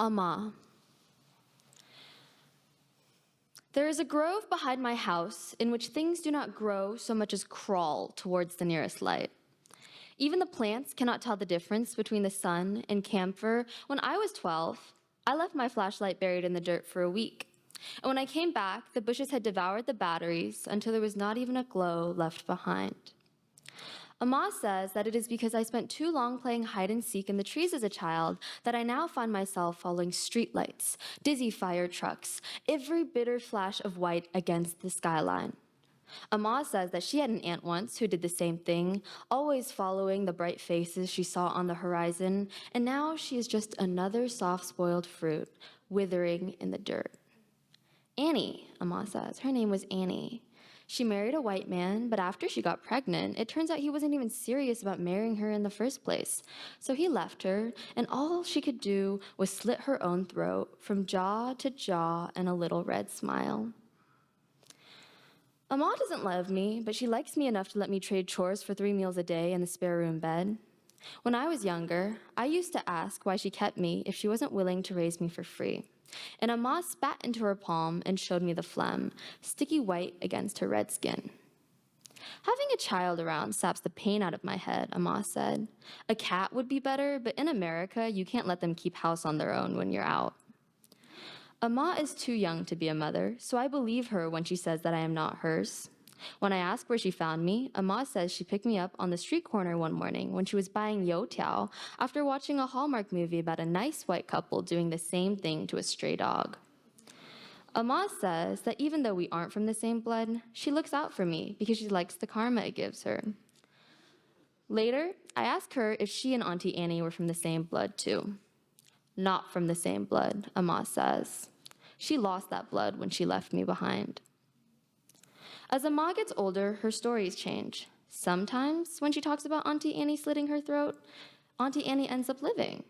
Amma. There is a grove behind my house in which things do not grow so much as crawl towards the nearest light. Even the plants cannot tell the difference between the sun and camphor. When I was 12, I left my flashlight buried in the dirt for a week. And when I came back, the bushes had devoured the batteries until there was not even a glow left behind. Amma says that it is because I spent too long playing hide and seek in the trees as a child that I now find myself following streetlights, dizzy fire trucks, every bitter flash of white against the skyline. Amma says that she had an aunt once who did the same thing, always following the bright faces she saw on the horizon, and now she is just another soft-spoiled fruit, withering in the dirt. Annie, Amma says, her name was Annie. She married a white man, but after she got pregnant, it turns out he wasn't even serious about marrying her in the first place. So he left her, and all she could do was slit her own throat from jaw to jaw and a little red smile. Amma doesn't love me, but she likes me enough to let me trade chores for 3 meals a day in the spare room bed. When I was younger, I used to ask why she kept me if she wasn't willing to raise me for free. And Amma spat into her palm and showed me the phlegm, sticky white against her red skin. Having a child around saps the pain out of my head, Amma said. A cat would be better, but in America, you can't let them keep house on their own when you're out. Amma is too young to be a mother, so I believe her when she says that I am not hers. When I ask where she found me, Amma says she picked me up on the street corner one morning when she was buying youtiao after watching a Hallmark movie about a nice white couple doing the same thing to a stray dog. Amma says that even though we aren't from the same blood, she looks out for me because she likes the karma it gives her. Later, I ask her if she and Auntie Annie were from the same blood too. Not from the same blood, Amma says. She lost that blood when she left me behind. As Amma gets older, her stories change. Sometimes, when she talks about Auntie Annie slitting her throat, Auntie Annie ends up living.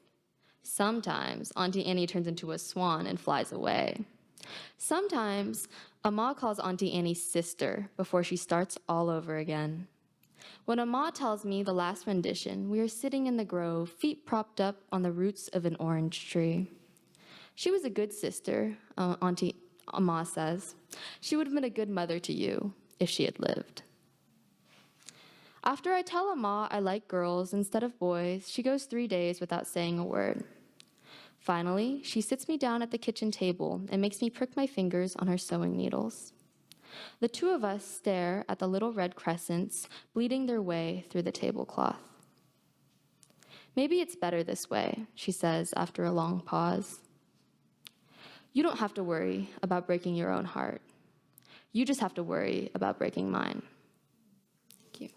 Sometimes, Auntie Annie turns into a swan and flies away. Sometimes, Amma calls Auntie Annie sister before she starts all over again. When Amma tells me the last rendition, we are sitting in the grove, feet propped up on the roots of an orange tree. She was a good sister, Auntie Amma says. She would have been a good mother to you if she had lived. After I tell Amma I like girls instead of boys, she goes 3 days without saying a word. Finally, she sits me down at the kitchen table and makes me prick my fingers on her sewing needles. The two of us stare at the little red crescents bleeding their way through the tablecloth. Maybe it's better this way, she says after a long pause. You don't have to worry about breaking your own heart. You just have to worry about breaking mine. Thank you.